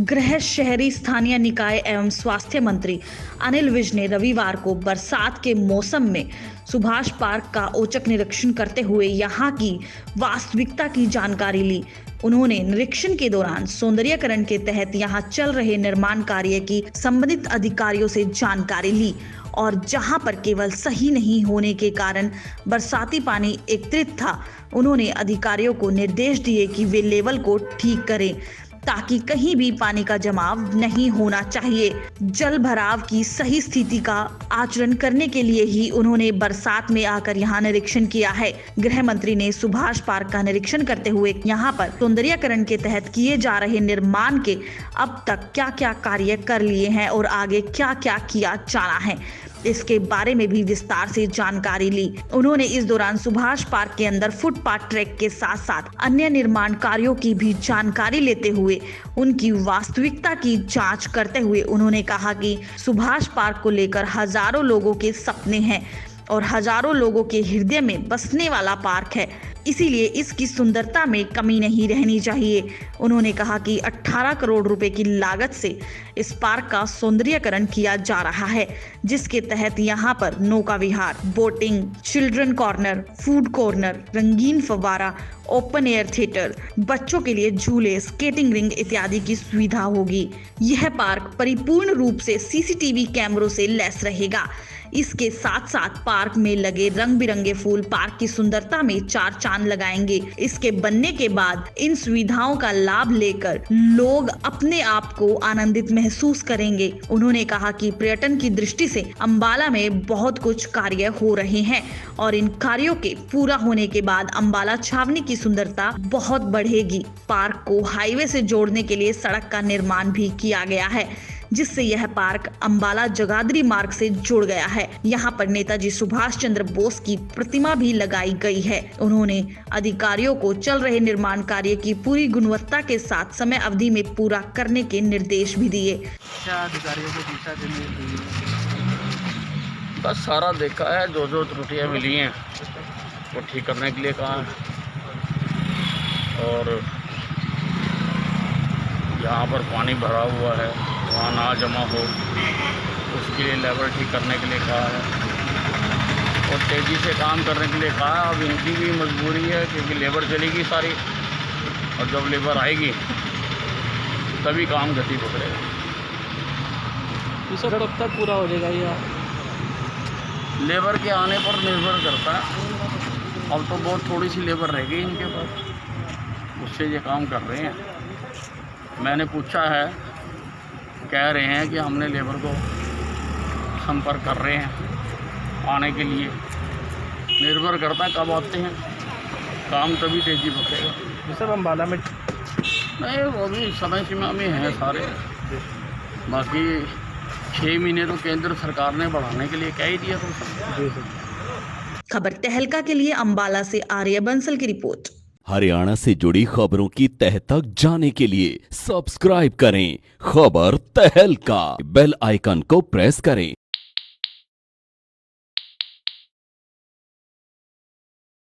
गृह शहरी स्थानीय निकाय एवं स्वास्थ्य मंत्री अनिल विज ने रविवार को बरसात के मौसम में सुभाष पार्क का औचक निरीक्षण करते हुए यहां की वास्तविकता की जानकारी ली। उन्होंने निरीक्षण के दौरान सौंदर्यीकरण के तहत यहां चल रहे निर्माण कार्य की संबंधित अधिकारियों से जानकारी ली और जहां पर केवल सही नहीं होने के कारण बरसाती पानी एकत्रित था, उन्होंने अधिकारियों को निर्देश दिए कि वे लेवल को ठीक करें ताकि कहीं भी पानी का जमाव नहीं होना चाहिए। जल भराव की सही स्थिति का आचरण करने के लिए ही उन्होंने बरसात में आकर यहां निरीक्षण किया है। गृह मंत्री ने सुभाष पार्क का निरीक्षण करते हुए यहां पर सौंदर्यीकरण के तहत किए जा रहे निर्माण के अब तक क्या क्या कार्य कर लिए हैं और आगे क्या क्या किया जाना है, इसके बारे में भी विस्तार से जानकारी ली। उन्होंने इस दौरान सुभाष पार्क के अंदर फुटपाथ ट्रैक के साथ साथ अन्य निर्माण कार्यों की भी जानकारी लेते हुए उनकी वास्तविकता की जांच करते हुए उन्होंने कहा कि सुभाष पार्क को लेकर हजारों लोगों के सपने हैं और हजारों लोगों के हृदय में बसने वाला पार्क है, इसीलिए इसकी सुंदरता में कमी नहीं रहनी चाहिए। उन्होंने कहा कि 18 करोड़ रुपए की लागत से इस पार्क का सौंदर्यीकरण किया जा रहा है, जिसके तहत यहां पर नौका विहार, boating, children corner, food corner, रंगीन फव्वारा, ओपन एयर थिएटर, बच्चों के लिए झूले, स्केटिंग रिंग इत्यादि की सुविधा होगी। यह पार्क परिपूर्ण रूप से सीसीटीवी कैमरों से लैस रहेगा। इसके साथ साथ पार्क में लगे रंग बिरंगे फूल पार्क की सुंदरता में चार चांद लगाएंगे। इसके बनने के बाद इन सुविधाओं का लाभ लेकर लोग अपने आप को आनंदित महसूस करेंगे। उन्होंने कहा कि पर्यटन की दृष्टि से अंबाला में बहुत कुछ कार्य हो रहे हैं और इन कार्यों के पूरा होने के बाद अंबाला छावनी की सुंदरता बहुत बढ़ेगी। पार्क को हाईवे से जोड़ने के लिए सड़क का निर्माण भी किया गया है, जिससे यह पार्क अंबाला जगाधरी मार्ग से जुड़ गया है। यहाँ पर नेताजी सुभाष चंद्र बोस की प्रतिमा भी लगाई गई है। उन्होंने अधिकारियों को चल रहे निर्माण कार्य की पूरी गुणवत्ता के साथ समय अवधि में पूरा करने के निर्देश भी दिए। अधिकारियों को दिशा देने के लिए बस सारा देखा है, जो त्रुटियाँ मिली हैं वो ठीक करने के लिए कहा है और यहाँ पर पानी भरा हुआ है वहाँ ना जमा हो उसके लिए लेबर ठीक करने के लिए कहा है और तेज़ी से काम करने के लिए कहा है। अब इनकी भी मजबूरी है क्योंकि लेबर चलेगी सारी और जब लेबर आएगी तभी काम गति पकड़ेगा। ये सब कब तक पूरा हो जाएगा? ये लेबर के आने पर निर्भर करता है। अब तो बहुत थोड़ी सी लेबर रह गई इनके पास, उससे ये काम कर रहे हैं। मैंने पूछा है, कह रहे हैं कि हमने लेबर को संपर्क कर रहे हैं आने के लिए। निर्भर करता है कब आते हैं, काम तभी तेजी पकड़ेगा। ये सब अंबाला में नहीं, वो भी समय सीमा में हैं सारे। बाकी 6 महीने तो केंद्र सरकार ने बढ़ाने के लिए कह ही दिया था। खबर तहलका के लिए अंबाला से आर्य बंसल की रिपोर्ट। हरियाणा से जुड़ी खबरों की तह तक जाने के लिए सब्सक्राइब करें खबर तहलका, बेल आइकन को प्रेस करें।